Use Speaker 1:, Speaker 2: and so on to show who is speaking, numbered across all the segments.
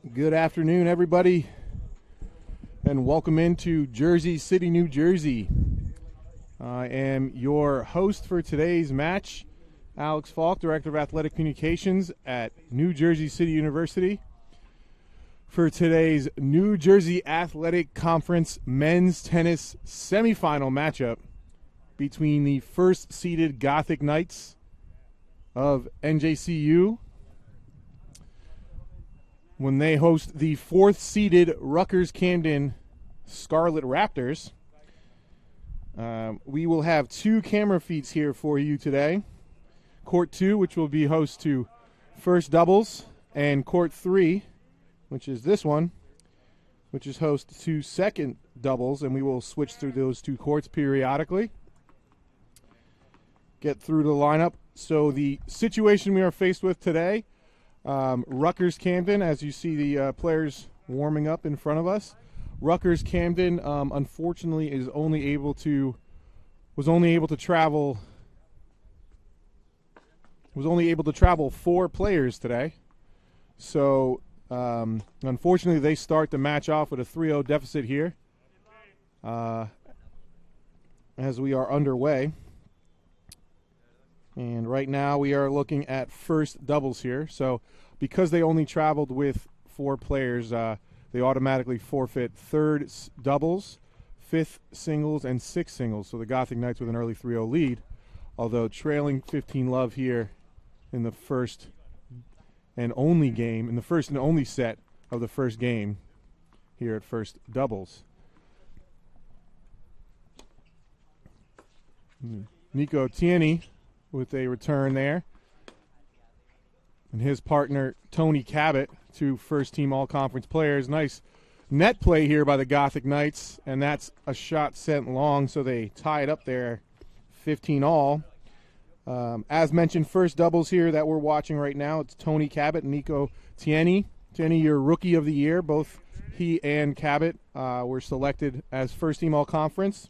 Speaker 1: Good afternoon, everybody, and welcome into Jersey City, New Jersey. I am your host for today's match, Alex Falk, Director of Athletic Communications at New Jersey City University, for today's New Jersey Athletic Conference men's tennis semifinal matchup between the first-seeded Gothic Knights of NJCU when they host the fourth-seeded Rutgers-Camden Scarlet Raptors. We will have two camera feeds here for you today. Court 2, which will be host to first doubles, and Court 3, which is this one, which is host to second doubles, and we will switch through those two courts periodically. Get through the lineup. So the situation we are faced with today, Rutgers-Camden, as you see the players warming up in front of us. Rutgers-Camden, unfortunately, was only able to travel 4 players today. So unfortunately, they start the match off with a 3-0 deficit here as we are underway. And right now we are looking at first doubles here. So because they only traveled with 4 players, they automatically forfeit third doubles, fifth singles, and sixth singles. So the Gothic Knights with an early 3-0 lead, although trailing 15-love here in the first and only game, in the first and only set of the first game here at first doubles. Nico Tierney with a return there. And his partner, Tony Cabot, 2 first-team all-conference players. Nice net play here by the Gothic Knights, and that's a shot sent long, so they tie it up there 15-all. As mentioned, first doubles here that we're watching right now, it's Tony Cabot and Nico Tierney. Tierney, your Rookie of the Year. Both he and Cabot were selected as first-team all-conference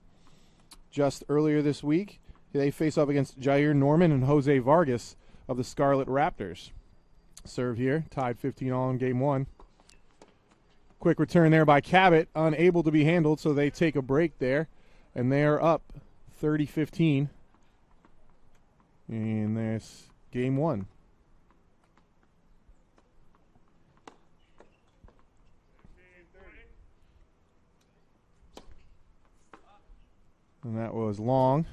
Speaker 1: just earlier this week. They face off against Jair Norman and Jose Vargas of the Scarlet Raptors. Serve here, tied 15-all in game 1. Quick return there by Cabot, unable to be handled, so they take a break there, and they are up 30-15 in this game 1. And that was long.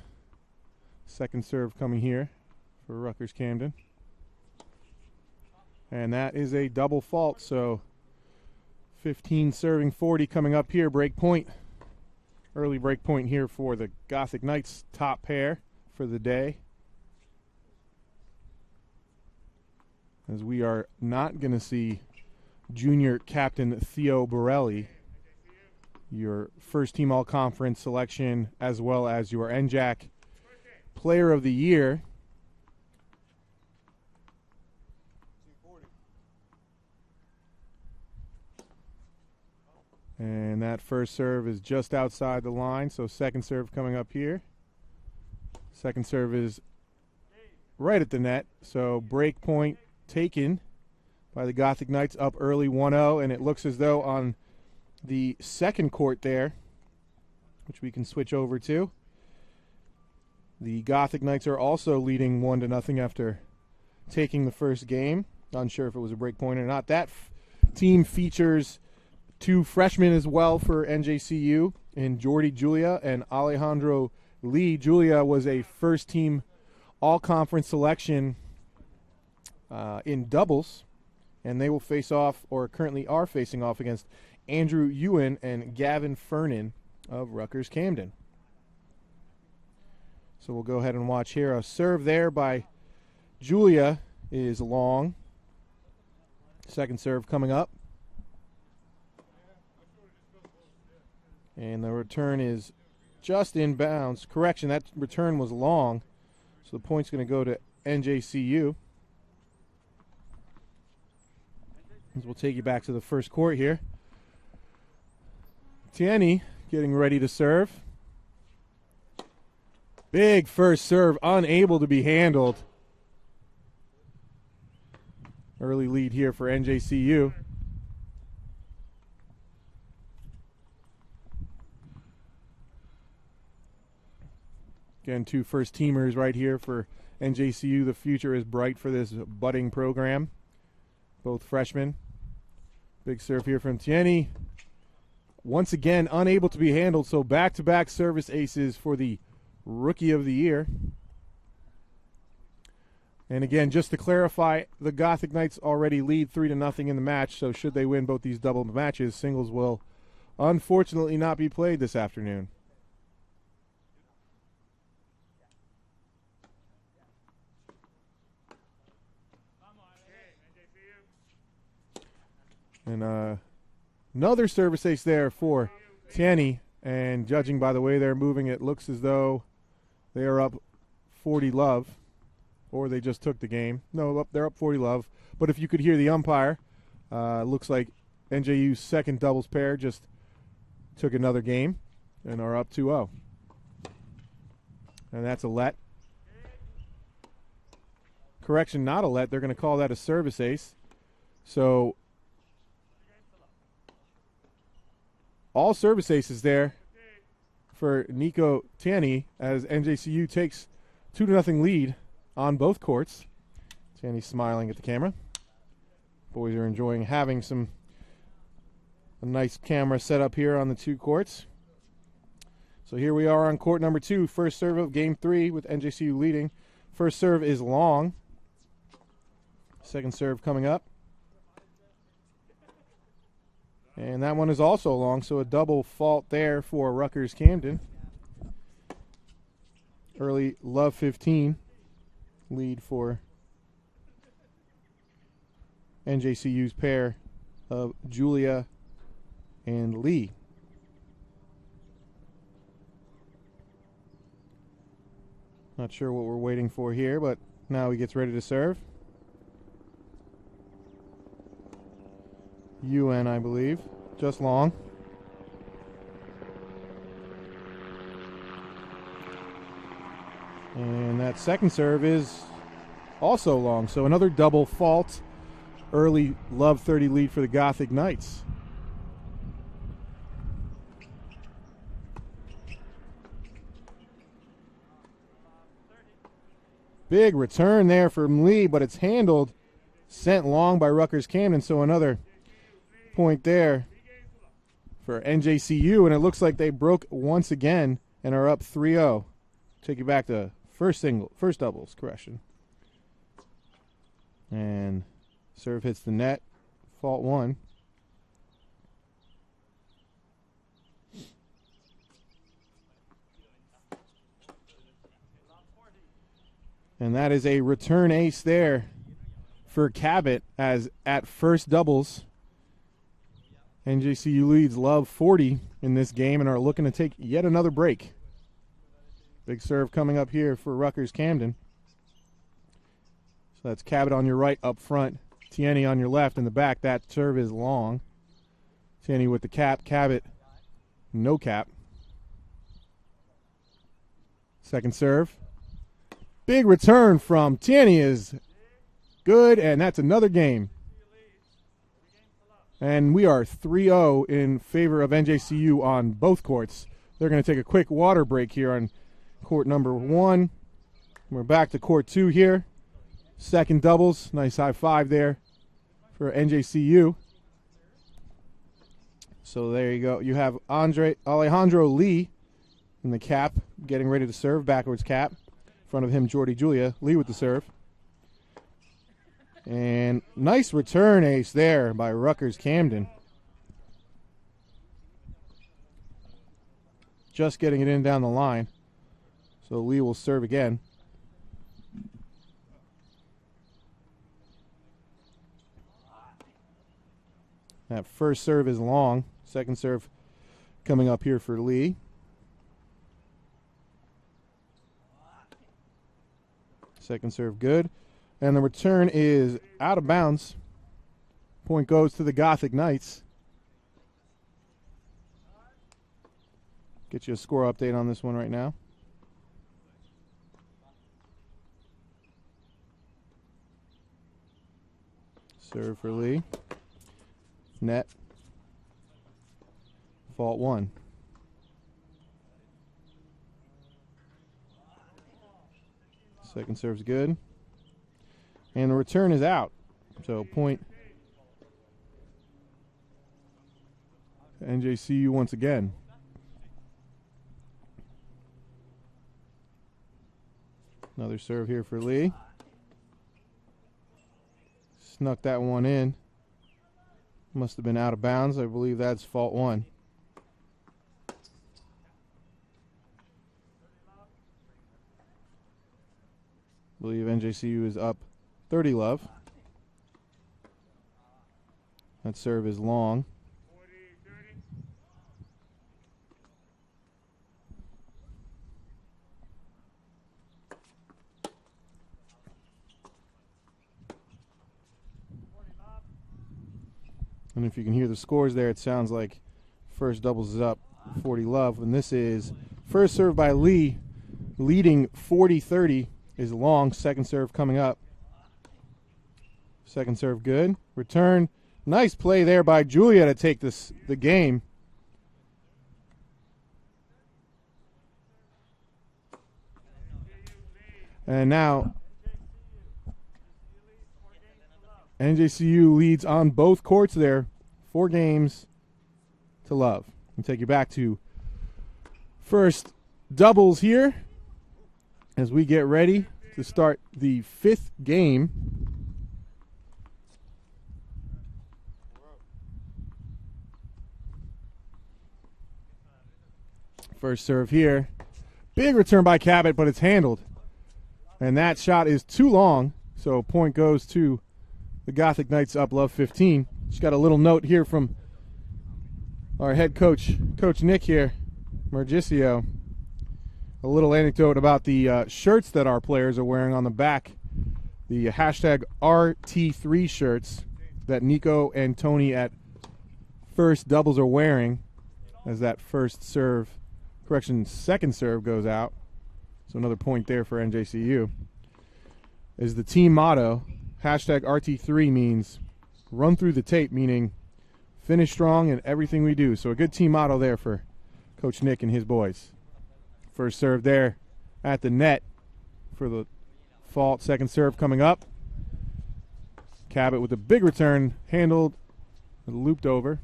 Speaker 1: Second serve coming here for Rutgers-Camden. And that is a double fault, so 15 serving 40 coming up here. Break point. Early break point here for the Gothic Knights top pair for the day. As we are not going to see junior captain Theo Borelli, your first team all-conference selection, as well as your NJAC Player of the Year. And that first serve is just outside the line, so second serve coming up here. Second serve is right at the net, so break point taken by the Gothic Knights, up early 1-0, and it looks as though on the second court there, which we can switch over to, the Gothic Knights are also leading 1-0 after taking the first game. Unsure if it was a break point or not. That team features 2 freshmen as well for NJCU, in Jordy Julia and Alejandro Lee. Julia was a first-team all-conference selection in doubles, and they will face off, or currently are facing off, against Andrew Ewan and Gavin Fernan of Rutgers-Camden. So we'll go ahead and watch here. A serve there by Julia is long. Second serve coming up. And the return is just inbounds. Correction, that return was long. So the point's going to go to NJCU. As we'll take you back to the first court here. Tierney getting ready to serve. Big first serve, unable to be handled. Early lead here for NJCU. Again, two first teamers right here for NJCU. The future is bright for this budding program. Both freshmen. Big serve here from Tierney. Once again, unable to be handled, so back-to-back service aces for the Rookie of the Year. And again, just to clarify, the Gothic Knights already lead 3-0 in the match, so should they win both these double matches, singles will unfortunately not be played this afternoon. And another service ace there for Tierney, and judging by the way they're moving, it looks as though they are up 40-love, or they just took the game. No, they're up 40-love. But if you could hear the umpire, looks like NJU's second doubles pair just took another game and are up 2-0. And that's a let. Correction, not a let. They're going to call that a service ace. So all service aces there for Nico Tierney as NJCU takes 2-0 lead on both courts. Tierney smiling at the camera. Boys are enjoying having a nice camera set up here on the two courts. So here we are on court number 2, first serve of game 3 with NJCU leading. First serve is long. Second serve coming up. And that one is also long, so a double fault there for Rutgers-Camden. Early love 15 lead for NJCU's pair of Julia and Lee. Not sure what we're waiting for here, but now he gets ready to serve. UN, I believe. Just long. And that second serve is also long. So another double fault. Early love 30 lead for the Gothic Knights. Big return there from Lee, but it's handled. Sent long by Rutgers-Camden, so another point there for NJCU, and it looks like they broke once again and are up 3-0. Take you back to first doubles, correction. And serve hits the net, fault 1. And that is a return ace there for Cabot, as at first doubles, NJCU leads love 40 in this game and are looking to take yet another break. Big serve coming up here for Rutgers-Camden. So that's Cabot on your right up front, Tierney on your left in the back. That serve is long. Tierney with the cap, Cabot no cap. Second serve. Big return from Tierney is good, and that's another game. And we are 3-0 in favor of NJCU on both courts. They're going to take a quick water break here on court number 1. We're back to court 2 here. Second doubles. Nice high five there for NJCU. So there you go. You have Alejandro Lee in the cap, getting ready to serve, backwards cap. In front of him, Jordy Julia. Lee with the serve. And nice return ace there by Rutgers-Camden. Just getting it in down the line. So Lee will serve again. That first serve is long. Second serve coming up here for Lee. Second serve good. And the return is out of bounds. Point goes to the Gothic Knights. Get you a score update on this one right now. Serve for Lee. Net. Fault 1. Second serve's good. And the return is out. So point NJCU once again. Another serve here for Lee. Snuck that one in. Must have been out of bounds. I believe that's fault one. I believe NJCU is up 30 love. That serve is long. And if you can hear the scores there, it sounds like first doubles is up 40 love. And this is first serve by Lee, leading 40-30 is long. Second serve coming up. Second serve good. Return. Nice play there by Julia to take the game. And now NJCU leads on both courts there, 4 games to love. And take you back to first doubles here as we get ready to start the 5th game. First serve here. Big return by Cabot, but it's handled. And that shot is too long, so point goes to the Gothic Knights up love 15. Just got a little note here from our head coach, Coach Nick here, Mergisio. A little anecdote about the shirts that our players are wearing on the back. The hashtag RT3 shirts that Nico and Tony at first doubles are wearing as that second serve goes out. So another point there for NJCU. Is the team motto. Hashtag RT3 means run through the tape, meaning finish strong in everything we do. So a good team motto there for Coach Nick and his boys. First serve there at the net for the fault. Second serve coming up. Cabot with a big return, handled, looped over.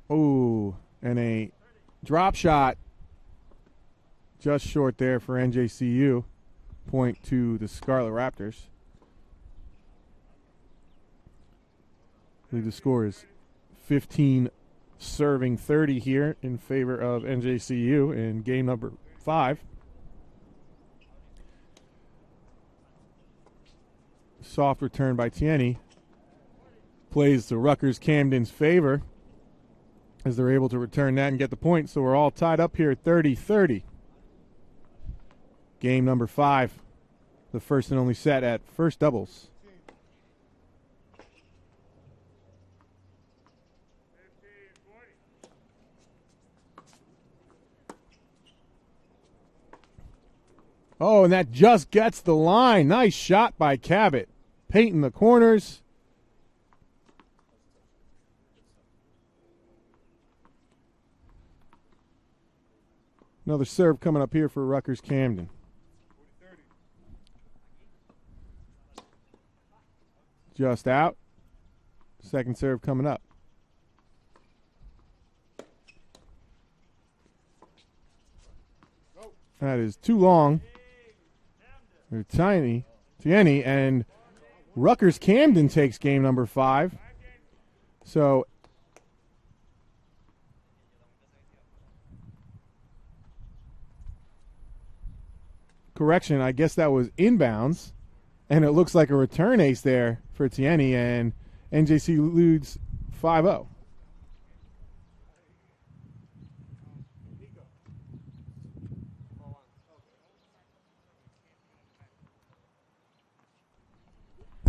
Speaker 1: Oh, and a drop shot just short there for NJCU. Point to the Scarlet Raptors. I believe the score is 15 serving 30 here in favor of NJCU in game number 5. Soft return by Tierney plays to Rutgers-Camden's favor as they're able to return that and get the point. So we're all tied up here 30-30. Game number 5, the first and only set at first doubles. Oh, and that just gets the line. Nice shot by Cabot. Painting the corners. Another serve coming up here for Rutgers-Camden. Just out. Second serve coming up. That is too long. They're tiny. Tierney, and Rutgers-Camden takes game number 5. So correction, I guess that was inbounds. And it looks like a return ace there for Tierney, and NJC leads 5-0.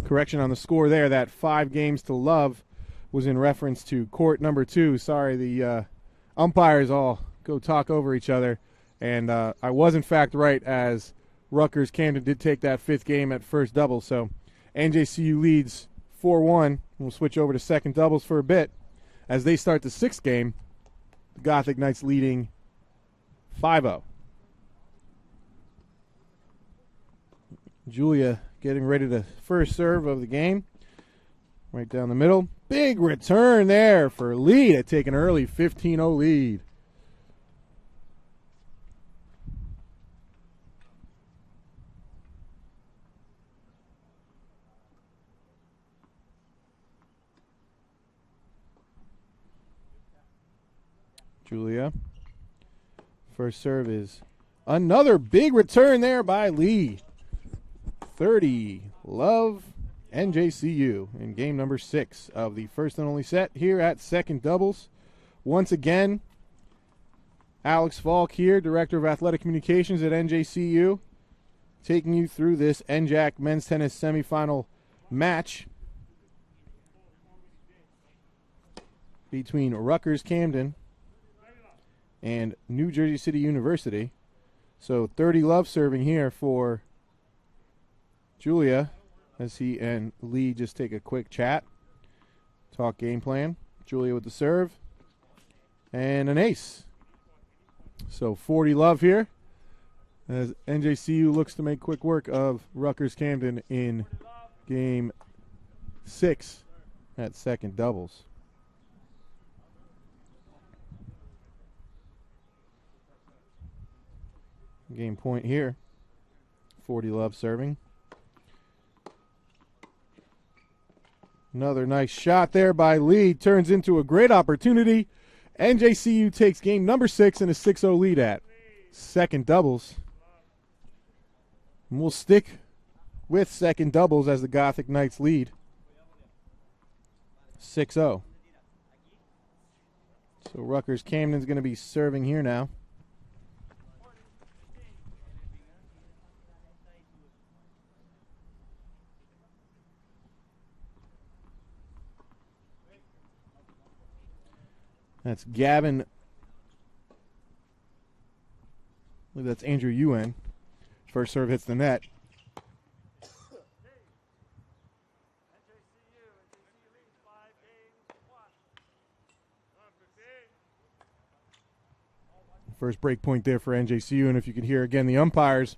Speaker 1: Correction on the score there, that 5 games to love was in reference to court number 2. Sorry, the umpires all go talk over each other. And I was, in fact, right, as Rutgers-Camden did take that 5th game at first double. So NJCU leads 4-1. We'll switch over to second doubles for a bit as they start the 6th game. The Gothic Knights leading 5-0. Julia getting ready to first serve of the game. Right down the middle. Big return there for Lee to take an early 15-0 lead. Julia. First serve is another big return there by Lee. 30, love, NJCU in game number 6 of the first and only set here at Second Doubles. Once again, Alex Falk here, Director of Athletic Communications at NJCU, taking you through this NJAC men's tennis semifinal match between Rutgers-Camden and New Jersey City University. So 30 love serving here for Julia as he and Lee just take a quick chat, talk game plan. Julia with the serve and an ace. So 40 love here as NJCU looks to make quick work of Rutgers-Camden in game 6 at Second Doubles. Game point here. 40 love serving. Another nice shot there by Lee. Turns into a great opportunity. NJCU takes game number 6 and a 6-0 lead at Second Doubles. And we'll stick with Second Doubles as the Gothic Knights lead. 6-0. So Rutgers-Camden's going to be serving here now. That's Gavin. I believe that's Andrew Ewan. First serve hits the net. First break point there for NJCU, and if you can hear again the umpires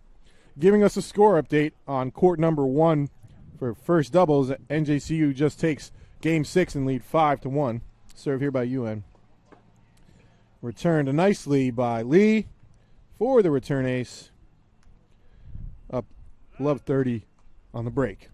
Speaker 1: giving us a score update on court number 1 for first doubles. NJCU just takes game 6 and lead 5-1. Serve here by Ewan. Returned nicely by Lee for the return ace. Up love 30 on the break.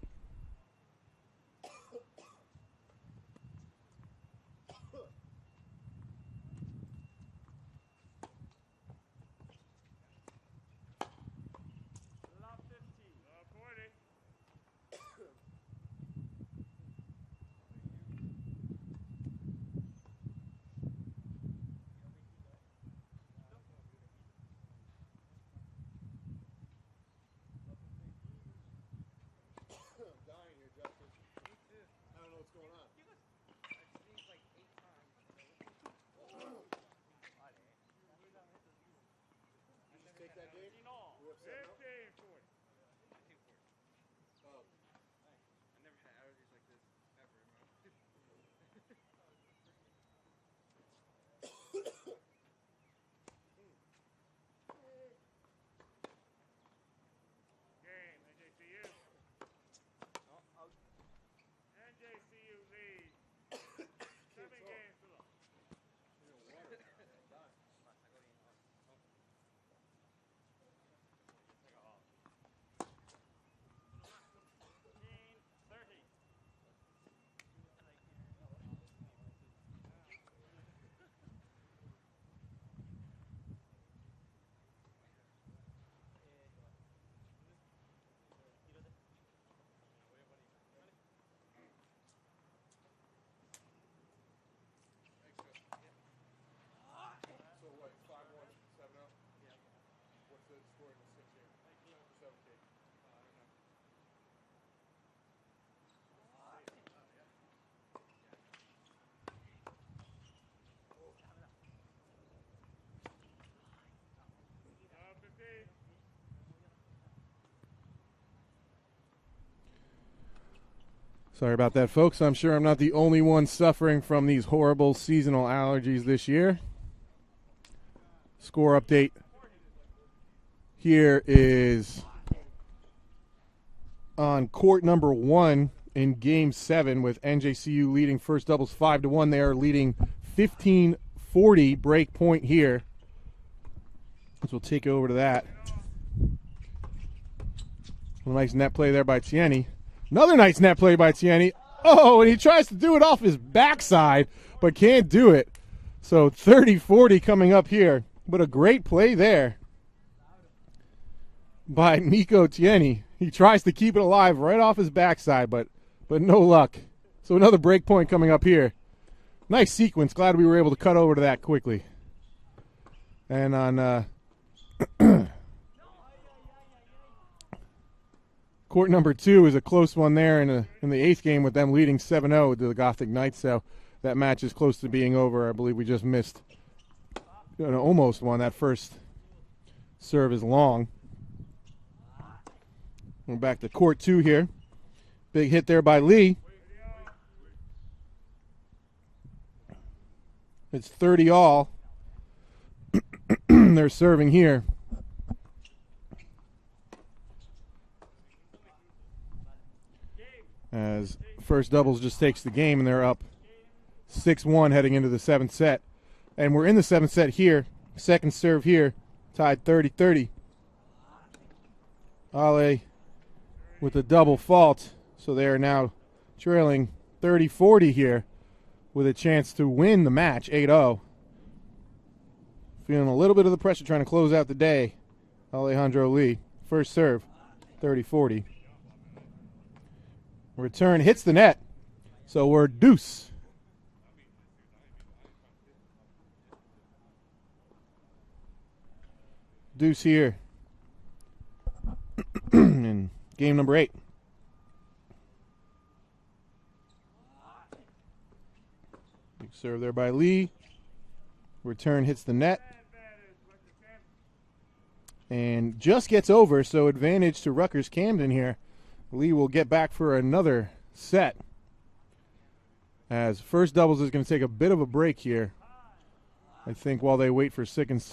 Speaker 1: Sorry about that, folks. I'm sure I'm not the only one suffering from these horrible seasonal allergies this year. Score update here is on court number 1 in Game 7 with NJCU leading first doubles 5-1. They are leading 15-40 break point here. So we'll take over to that. A nice net play there by Tierney. Another nice net play by Tierney. Oh, and he tries to do it off his backside, but can't do it. So 30-40 coming up here. But a great play there by Nico Tierney. He tries to keep it alive right off his backside, but no luck. So another break point coming up here. Nice sequence. Glad we were able to cut over to that quickly. And on court number 2 is a close one there in the 8th game with them leading 7-0 to the Gothic Knights. So that match is close to being over. I believe we just missed, almost won. That first serve is long. We're back to court 2 here. Big hit there by Lee. It's 30 all. They're serving here. As first doubles just takes the game, and they're up 6-1 heading into the 7th set. And we're in the 7th set here. Second serve here, tied 30-30. Ale with a double fault, so they are now trailing 30-40 here with a chance to win the match 8-0. Feeling a little bit of the pressure trying to close out the day. Alejandro Lee, first serve, 30-40. Return hits the net, so we're deuce. Deuce here in game number 8. Big serve there by Lee. Return hits the net. And just gets over, so advantage to Rutgers-Camden here. Lee will get back for another set. As first doubles is going to take a bit of a break here, I think, while they wait for second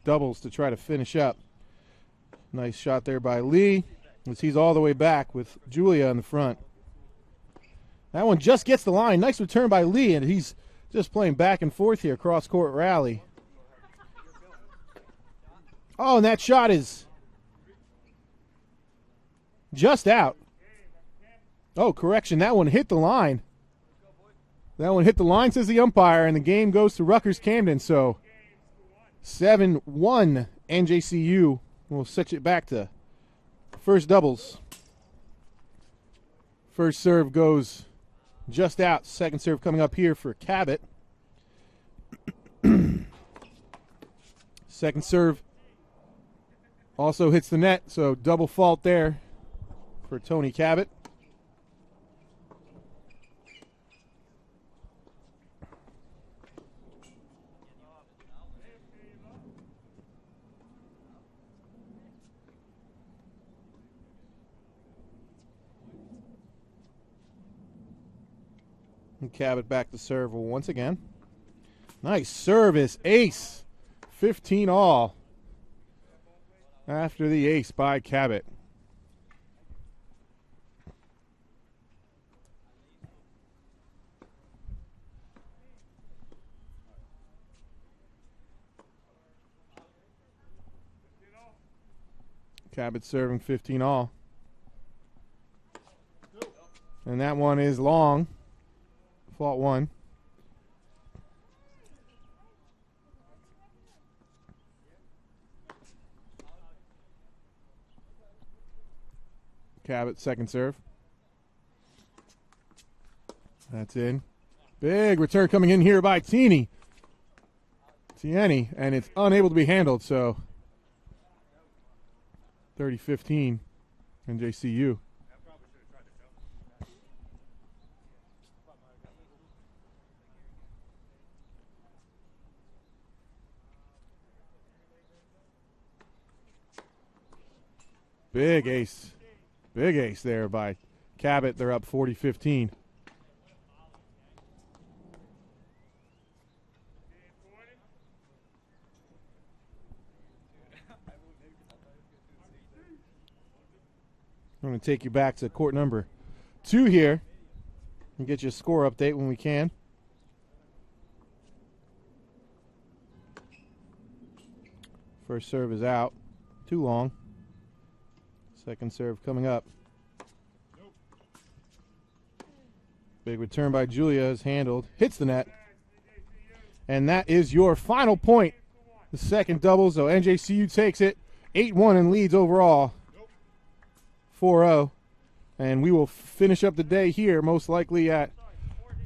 Speaker 1: doubles to try to finish up. Nice shot there by Lee, as he's all the way back with Julia in the front. That one just gets the line. Nice return by Lee, and he's just playing back and forth here, cross-court rally. Oh, and that shot is just out. Oh, correction, that one hit the line. That one hit the line, says the umpire, and the game goes to Rutgers-Camden. So 7-1 NJCU will set it back to first doubles. First serve goes just out. Second serve coming up here for Cabot. Second serve also hits the net, so double fault there for Tony Cabot. And Cabot back to serve once again. Nice service, ace. 15 all after the ace by Cabot. Cabot serving 15 all. And that one is long. Fault one. Cabot second serve. That's in. Big return coming in here by Tierney, and it's unable to be handled, so 30-15 NJCU. Big ace. Big ace there by Cabot. They're up 40-15. going to take you back to court number 2 here and get you a score update when we can. First serve is out. Too long. Second serve coming up. Big return by Julia is handled. Hits the net. And that is your final point. The second double, so NJCU takes it. 8-1 and leads overall. 4-0. And we will finish up the day here, most likely at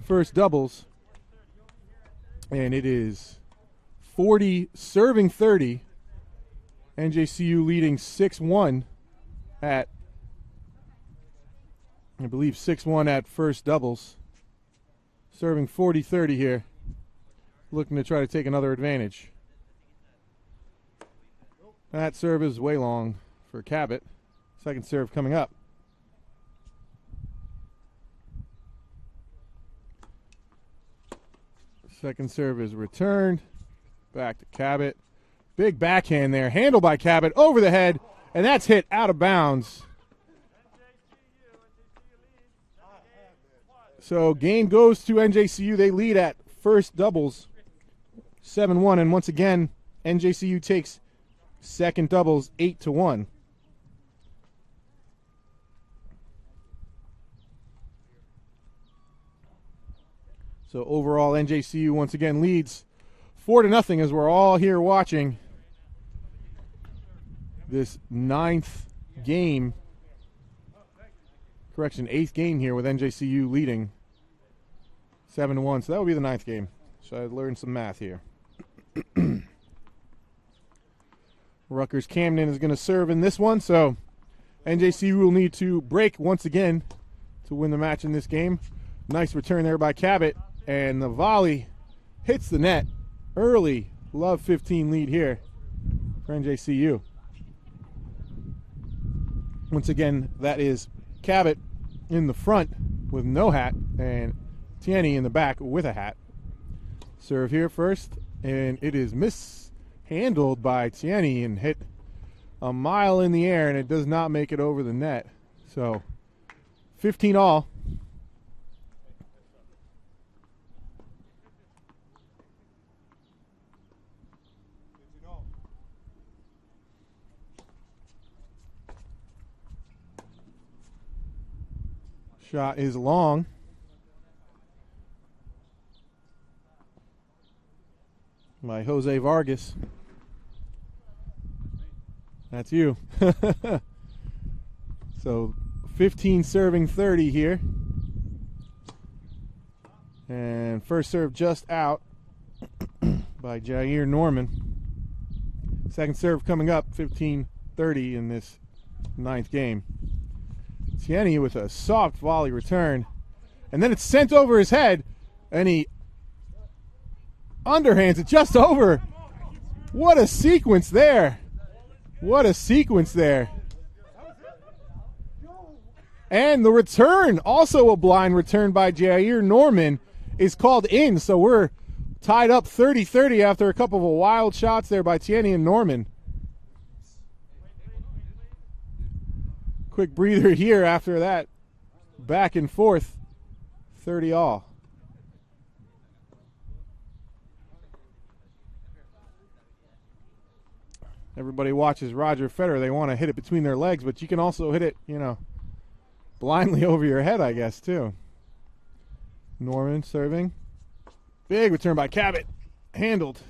Speaker 1: first doubles. And it is 40 serving 30. NJCU leading 6-1 at, I believe, 6-1 at first doubles. Serving 40-30 here. Looking to try to take another advantage. That serve is way long for Cabot. Second serve coming up. Second serve is returned. Back to Cabot. Big backhand there. Handled by Cabot over the head. And that's hit out of bounds. So game goes to NJCU. They lead at first doubles 7-1. And once again, NJCU takes second doubles 8-1. So overall, NJCU once again leads 4-0 as we're all here watching this 8th game here with NJCU leading 7-1. So that will be the 9th game. So I learned some math here. Rutgers-Camden is going to serve in this one, so NJCU will need to break once again to win the match in this game. Nice return there by Cabot, and the volley hits the net early. Love 15 lead here for NJCU. Once again, that is Cabot in the front with no hat, and Tierney in the back with a hat. Serve here first, and it is mishandled by Tierney and hit a mile in the air, and it does not make it over the net. So 15 all. Shot is long. By Jose Vargas. That's you. So 15 serving 30 here. And first serve just out by Jair Norman. Second serve coming up, 15-30 in this 9th game. Tierney with a soft volley return. And then it's sent over his head, and he underhands it just over. What a sequence there. What a sequence there. And the return, also a blind return by Jair Norman, is called in. So we're tied up 30-30 after a couple of wild shots there by Tierney and Norman. Quick breather here after that. Back and forth. 30 all. Everybody watches Roger Federer. They want to hit it between their legs, but you can also hit it, blindly over your head, I guess, too. Norman serving. Big return by Cabot. Handled.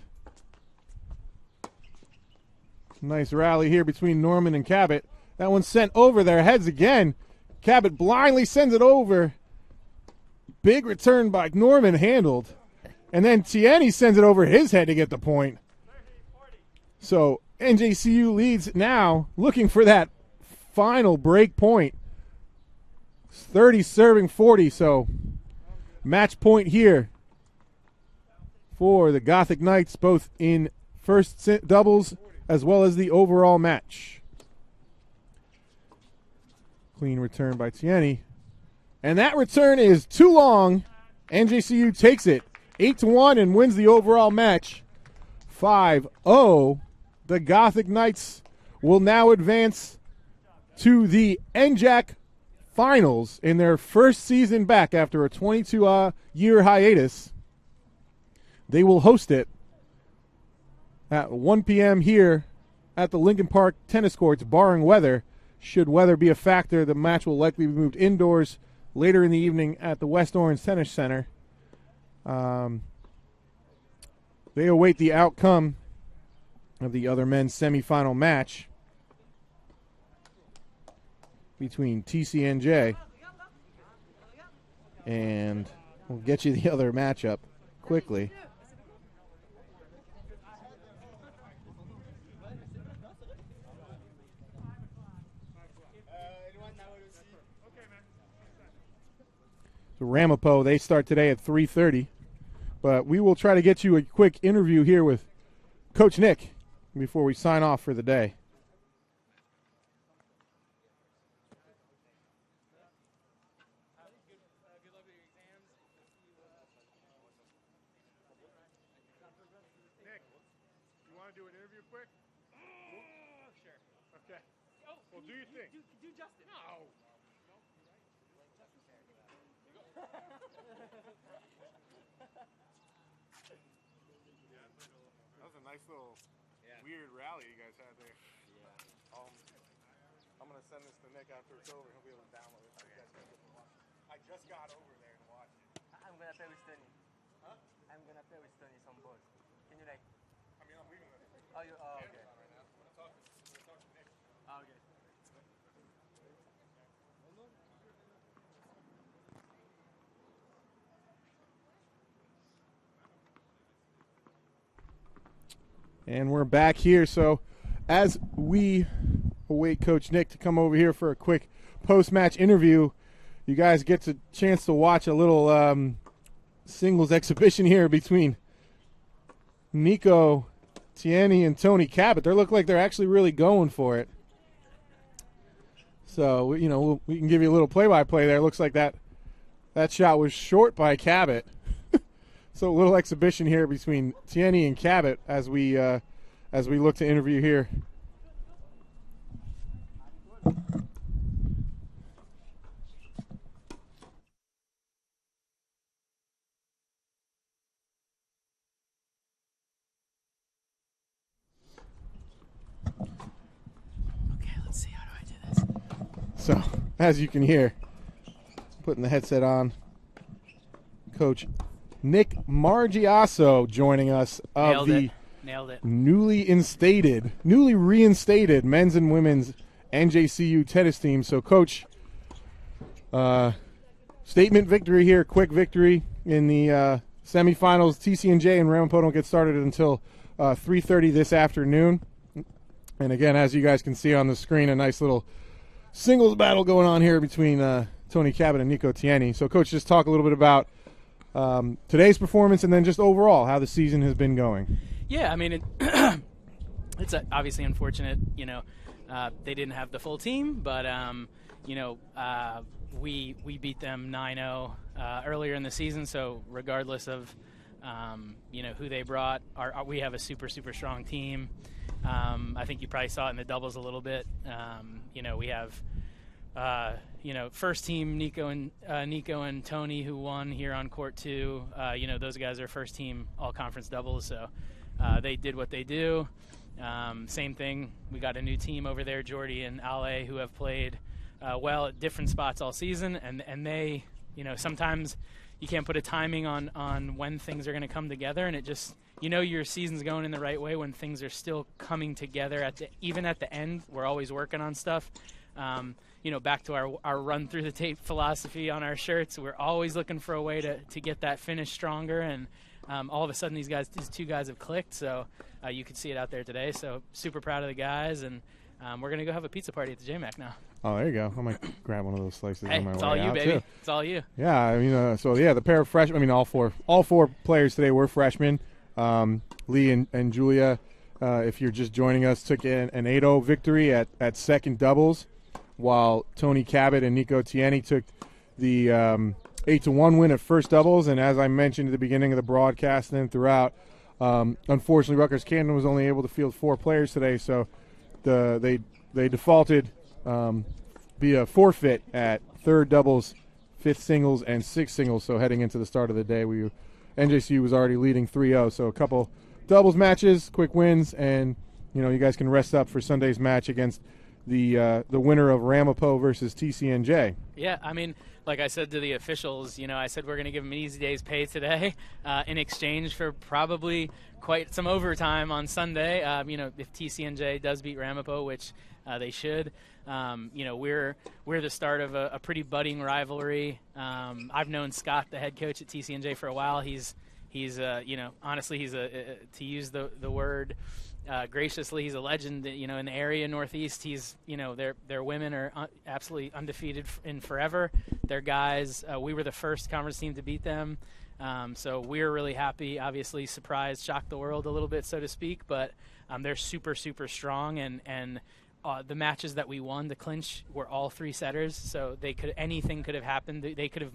Speaker 1: Nice rally here between Norman and Cabot. That one's sent over their heads again. Cabot blindly sends it over. Big return by Norman, handled. And then Tierney sends it over his head to get the point. So NJCU leads now, looking for that final break point. 30 serving 40, so match point here for the Gothic Knights, both in first doubles as well as the overall match. Clean return by Tierney. And that return is too long. NJCU takes it 8-1 and wins the overall match 5-0. The Gothic Knights will now advance to the NJAC Finals in their first season back after a 22-year hiatus. They will host it at 1 p.m. here at the Lincoln Park tennis courts, barring weather. Should weather be a factor, the match will likely be moved indoors later in the evening at the West Orange Tennis Center. They await the outcome of the other men's semifinal match between TCNJ, and we'll get you the other matchup quickly. So Ramapo, they start today at 3:30, but we will try to get you a quick interview here with Coach Nick before we sign off for the day.
Speaker 2: That was a nice little weird rally you guys had there. Yeah. I'm going to send this to Nick after it's over. He'll be able to download it. So you guys can get to watch it. I just got over there and watched it.
Speaker 3: I'm going to play with Tony.
Speaker 2: Huh?
Speaker 3: I'm going to play with Tony some balls. Can you like?
Speaker 2: I mean, I'm leaving this.
Speaker 3: Oh, you, oh okay.
Speaker 2: Right now. I'm going to talk to Nick.
Speaker 3: Oh, okay.
Speaker 1: And we're back here. So as we await Coach Nick to come over here for a quick post-match interview, you guys get a chance to watch a little singles exhibition here between Nico Tieni and Tony Cabot. They look like they're actually really going for it. So, you know, we can give you a little play-by-play there. Looks like that shot was short by Cabot. So a little exhibition here between Tieni and Cabot as we look to interview here.
Speaker 3: Okay, let's see. How do I do this?
Speaker 1: So as you can hear, putting the headset on, Coach Nick Margiaso joining us of
Speaker 3: Nailed it.
Speaker 1: newly reinstated men's and women's NJCU tennis team. So, Coach, statement victory here, quick victory in the semifinals. TCNJ and Ramapo don't get started until 3:30 this afternoon. And again, as you guys can see on the screen, a nice little singles battle going on here between Tony Cabot and Nico Tieni. So, Coach, just talk a little bit about today's performance and then just overall how the season has been going.
Speaker 4: Yeah, I mean, it's obviously unfortunate, you know, they didn't have the full team, but, you know, we beat them 9-0 earlier in the season, so regardless of, you know, who they brought, we have a super, super strong team. I think you probably saw it in the doubles a little bit. You know, we have you know, first team Nico and Tony, who won here on court 2. You know, those guys are first team all conference doubles, so they did what they do. Same thing, we got a new team over there, Jordy and Ale, who have played well at different spots all season, and they, you know, sometimes you can't put a timing on when things are going to come together, and it just, you know, your season's going in the right way when things are still coming together even at the end. We're always working on stuff. You know, back to our run through the tape philosophy on our shirts, we're always looking for a way to get that finish stronger, and all of a sudden these two guys have clicked, so you could see it out there today. So super proud of the guys, and we're going to go have a pizza party at the JMAC now.
Speaker 1: Oh, there you go. I might grab one of those slices
Speaker 4: Hey,
Speaker 1: on my way
Speaker 4: it's all you,
Speaker 1: out,
Speaker 4: baby.
Speaker 1: too.
Speaker 4: It's all you.
Speaker 1: Yeah, I mean, so yeah, the pair of freshmen. I mean, all four players today were freshmen. Lee and Julia, if you're just joining us, took an 8-0 victory at second doubles, while Tony Cabot and Nico Tieni took the 8-1 win at first doubles. And as I mentioned at the beginning of the broadcast and then throughout, unfortunately, Rutgers-Camden was only able to field 4 players today, so they defaulted be a forfeit at third doubles, fifth singles, and sixth singles. So heading into the start of the day, NJCU was already leading 3-0. So a couple doubles matches, quick wins, and you guys can rest up for Sunday's match against the winner of Ramapo versus TCNJ.
Speaker 4: Yeah, I mean, like I said to the officials, I said we're going to give them an easy day's pay today in exchange for probably quite some overtime on Sunday. If TCNJ does beat Ramapo, which they should, we're the start of a pretty budding rivalry. I've known Scott, the head coach at TCNJ, for a while. He's honestly, to use the word graciously, he's a legend, in the area Northeast. He's, their women are absolutely undefeated in forever. Their guys, we were the first conference team to beat them. So we're really happy, obviously surprised, shocked the world a little bit, so to speak, but they're super, super strong, and the matches that we won to clinch were all 3 setters, so anything could have happened. They could have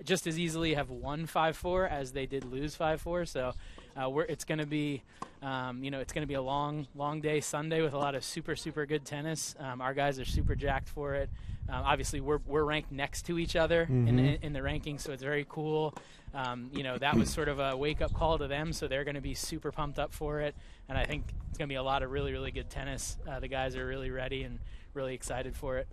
Speaker 4: just as easily have won 5-4 as they did lose 5-4. So it's going to be, it's going to be a long, long day Sunday with a lot of super, super good tennis. Our guys are super jacked for it. Obviously, we're ranked next to each other in the rankings, so it's very cool. That was sort of a wake-up call to them, so they're going to be super pumped up for it. And I think it's going to be a lot of really, really good tennis. The guys are really ready and really excited for it.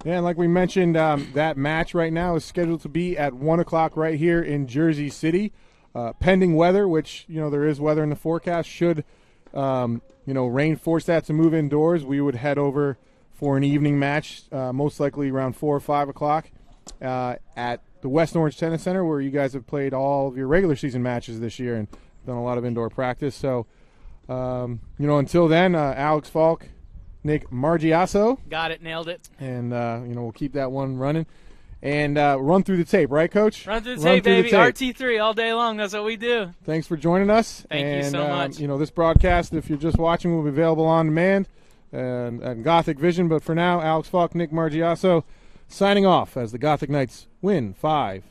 Speaker 1: Yeah, and like we mentioned, that match right now is scheduled to be at 1 o'clock right here in Jersey City. Pending weather, which, there is weather in the forecast, should, rain force that to move indoors, we would head over for an evening match, most likely around 4 or 5 o'clock at the West Orange Tennis Center, where you guys have played all of your regular season matches this year and done a lot of indoor practice. So, until then, Alex Falk, Nick Margiasso.
Speaker 4: Got it, nailed it.
Speaker 1: And, we'll keep that one running. And run through the tape, right, Coach?
Speaker 4: Run through the tape, baby. RT3 all day long. That's what we do.
Speaker 1: Thanks for joining us.
Speaker 4: Thank you so much.
Speaker 1: This broadcast, if you're just watching, will be available on demand and Gothic Vision. But for now, Alex Falk, Nick Margiasso signing off as the Gothic Knights win 5-0.